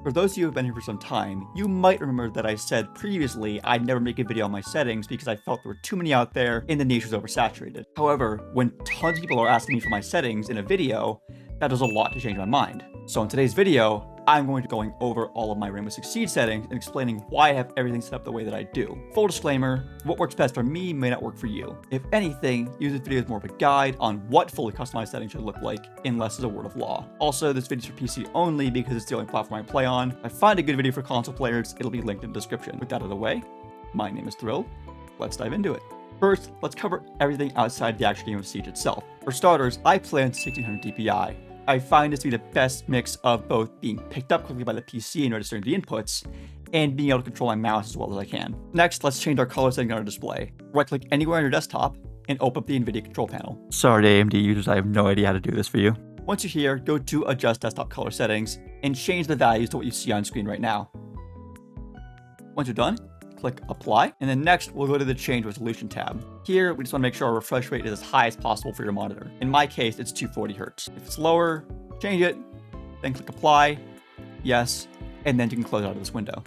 For those of you who have been here for some time, you might remember that I said previously I'd never make a video on my settings because I felt there were too many out there and the niche was oversaturated. However, when tons of people are asking me for my settings in a video, that does a lot to change my mind. So in today's video, I'm going to be going over all of my Rainbow Six Siege settings and explaining why I have everything set up the way that I do. Full disclaimer, what works best for me may not work for you. If anything, use this video as more of a guide on what fully customized settings should look like, unless as a word of law. Also, this video is for PC only because it's the only platform I play on. If I find a good video for console players, it'll be linked in the description. With that out of the way, my name is Thrill. Let's dive into it. First, let's cover everything outside the actual game of Siege itself. For starters, I play on 1600 DPI. I find this to be the best mix of both being picked up quickly by the PC and registering the inputs, and being able to control my mouse as well as I can. Next, let's change our color setting on our display. Right-click anywhere on your desktop, and open up the NVIDIA control panel. Sorry to AMD users, I have no idea how to do this for you. Once you're here, go to Adjust Desktop Color Settings, and change the values to what you see on screen right now. Once you're done, click Apply, and then next we'll go to the Change Resolution tab. Here, we just want to make sure our refresh rate is as high as possible for your monitor. In my case, it's 240 Hz. If it's lower, change it, then click Apply, Yes, and then you can close out of this window.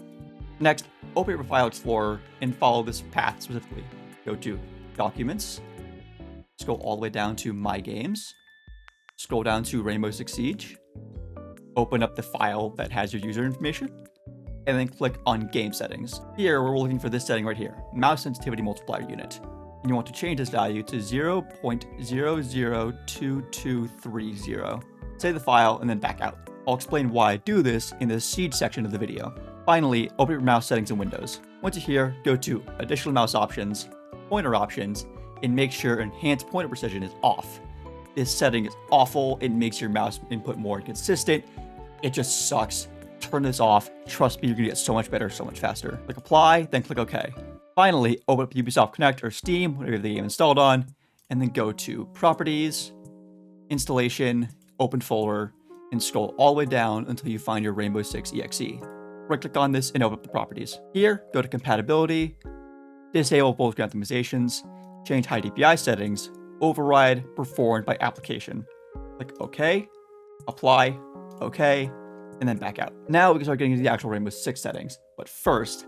Next, open your File Explorer and follow this path specifically. Go to Documents, scroll all the way down to My Games, scroll down to Rainbow Six Siege, open up the file that has your user information, and then click on Game Settings. Here, we're looking for this setting right here, Mouse Sensitivity Multiplier Unit. And you want to change this value to 0.002230. Save the file and then back out. I'll explain why I do this in the Siege section of the video. Finally, open your mouse settings in Windows. Once you're here, go to Additional Mouse Options, Pointer Options, and make sure Enhanced Pointer Precision is off. This setting is awful. It makes your mouse input more inconsistent. It just sucks. Turn this off. Trust me, you're gonna get so much better, so much faster. Click Apply, then click OK. Finally, open up Ubisoft Connect or Steam, whatever the game installed on, and then go to Properties, Installation, Open Folder, and scroll all the way down until you find your Rainbow Six EXE. Right-click on this and open up the properties. Here, go to Compatibility, disable both optimizations, change high DPI settings, override performed by application. Click OK, Apply, OK, and then back out. Now we can start getting into the actual Rainbow Six settings. But first,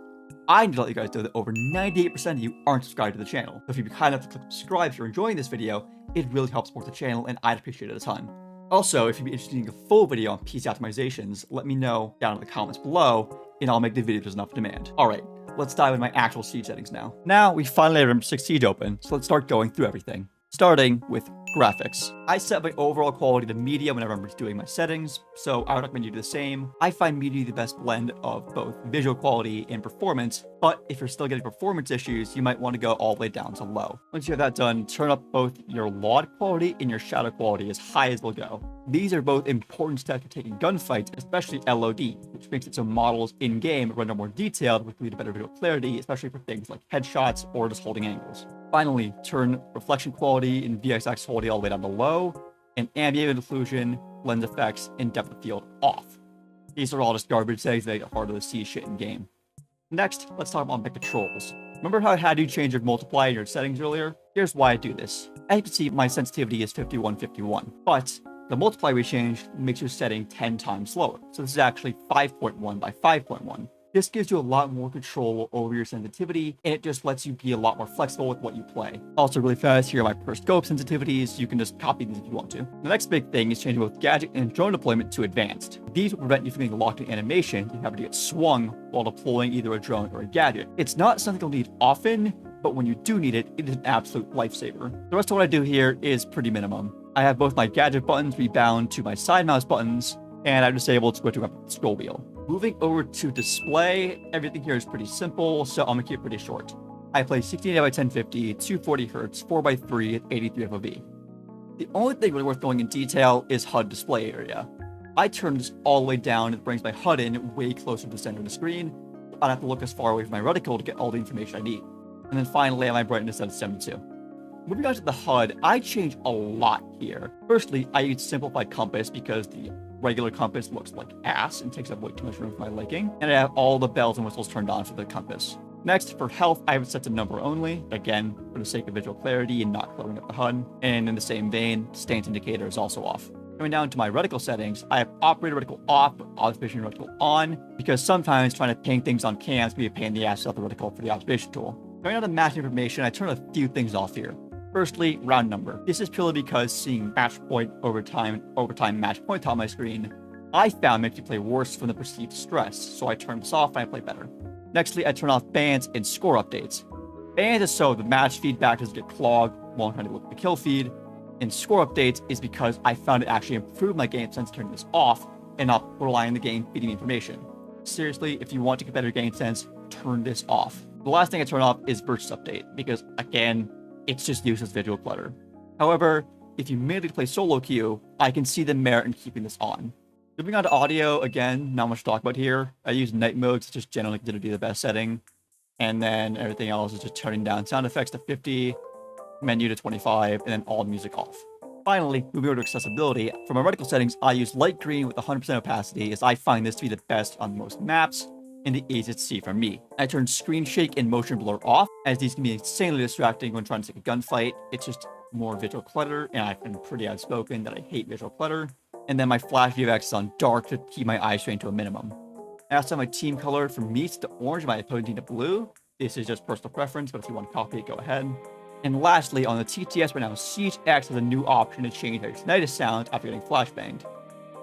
I need to let you guys know that over 98% of you aren't subscribed to the channel. So if you'd be kind enough to click subscribe if you're enjoying this video, it really helps support the channel and I'd appreciate it a ton. Also, if you'd be interested in a full video on PC optimizations, let me know down in the comments below and I'll make the video if there's enough demand. Alright, let's dive into my actual Siege settings now. Now we finally have Rainbow Six Siege open, so let's start going through everything. Starting with graphics. I set my overall quality to medium whenever I'm doing my settings, so I would recommend you do the same. I find medium the best blend of both visual quality and performance, but if you're still getting performance issues, you might want to go all the way down to low. Once you have that done, turn up both your LOD quality and your shadow quality as high as they'll go. These are both important steps for taking gunfights, especially LOD, which makes it so models in-game render more detailed, which lead to better visual clarity, especially for things like headshots or just holding angles. Finally, turn reflection quality and VXX quality all the way down to low, and ambient occlusion, lens effects, and depth of field off. These are all just garbage settings that make it harder to see shit in game. Next, let's talk about my controls. Remember how I had you change your multiplier in your settings earlier? Here's why I do this. As you can see, my sensitivity is 5151, but the multiplier we changed makes your setting 10 times slower. So this is actually 5.1 by 5.1. This gives you a lot more control over your sensitivity, and it just lets you be a lot more flexible with what you play. Also really fast, here are my per scope sensitivities. You can just copy these if you want to. The next big thing is changing both gadget and drone deployment to advanced. These will prevent you from getting locked in animation and having to get swung while deploying either a drone or a gadget. It's not something you'll need often, but when you do need it, it is an absolute lifesaver. The rest of what I do here is pretty minimum. I have both my gadget buttons be bound to my side mouse buttons, and I've disabled switch to a scroll wheel. Moving over to display, everything here is pretty simple, so I'm gonna keep it pretty short. I play 1680 by 1050, 240 Hz, 4x3 at 83 FOV. The only thing really worth going in detail is HUD display area. I turn this all the way down and it brings my HUD in way closer to the center of the screen. I don't have to look as far away from my reticle to get all the information I need. And then finally, I have my brightness at 72. Moving on to the HUD, I change a lot here. Firstly, I use simplified compass because the regular compass looks like ass and takes up way too much room for my liking. And I have all the bells and whistles turned on for the compass. Next, for health, I have it set to number only, again, for the sake of visual clarity and not cluttering up the HUD. And in the same vein, stance indicator is also off. Coming down to my reticle settings, I have operator reticle off, but observation reticle on, because sometimes trying to ping things on cams can be a pain in the ass without the reticle for the observation tool. Going down to match information, I turn a few things off here. Firstly, round number. This is purely because seeing match point overtime match point on my screen, I found makes me play worse from the perceived stress, so I turn this off and I play better. Nextly, I turn off bans and score updates. Bans is so the match feedback doesn't get clogged while I'm trying to look at the kill feed, and score updates is because I found it actually improved my game sense turning this off and not relying on the game feeding me information. Seriously, if you want to get better game sense, turn this off. The last thing I turn off is versus update, because again, it's just useless visual clutter. However, if you mainly play solo queue, I can see the merit in keeping this on. Moving on to audio, again, not much to talk about here. I use night mode, it's just generally considered to be the best setting. And then everything else is just turning down sound effects to 50, menu to 25, and then all music off. Finally, moving over to accessibility, for my reticle settings, I use light green with 100% opacity, as I find this to be the best on most maps, and the easiest to see for me. I turn screen shake and motion blur off, as these can be insanely distracting when trying to take a gunfight. It's just more visual clutter, and I've been pretty outspoken that I hate visual clutter. And then my flash VFX is on dark to keep my eye strain to a minimum. As to my team color, for me it's the orange, my opposing team to blue. This is just personal preference, but if you want to copy it, go ahead. And lastly, on the TTS right now, Siege X has a new option to change the tinnitus sound after getting flashbanged.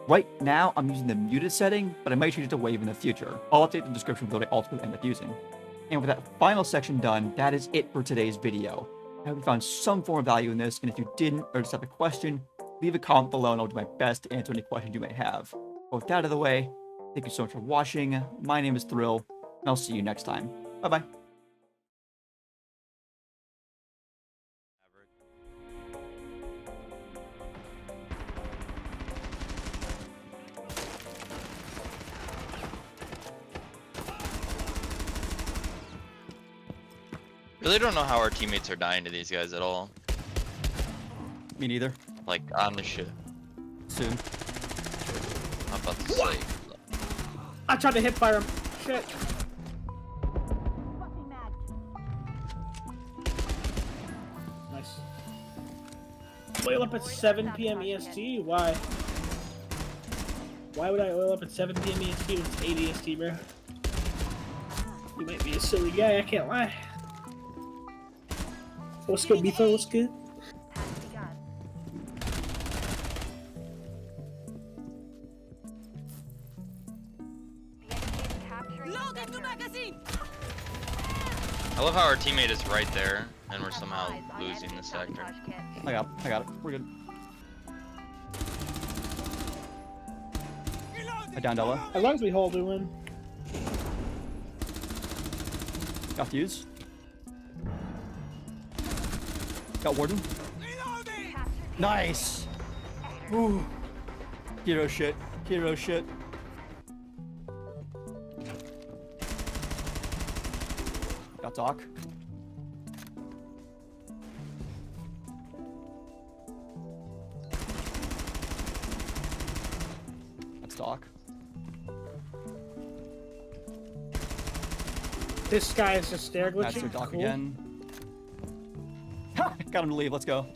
Right now, I'm using the muted setting, but I might change it to wave in the future. I'll update the description for what I ultimately end up using. And with that final section done, that is it for today's video. I hope you found some form of value in this, and if you didn't, or just have a question, leave a comment below and I'll do my best to answer any questions you may have. But with that out of the way, thank you so much for watching. My name is Thrill, and I'll see you next time. Bye-bye. Really don't know how our teammates are dying to these guys at all. Me neither. Like, on the shit. Soon. I'm about to say. I tried to hip fire him. Shit. Nice. Oil up at 7 p.m. EST? Why? Why would I oil up at 7 p.m. EST when it's 8 EST, bro? You might be a silly guy, I can't lie. What's good, Beefo? What's good? I love how our teammate is right there, and we're somehow losing the sector. I got it. We're good. I downed Ella. As long as we hold, we win. Got fuse. Got warden. Nice. Ooh. Hero shit. Hero shit. Got Doc. That's Doc. This guy is just stair glitching. That's your Doc Cool. again. Ha! Got him to leave. Let's go.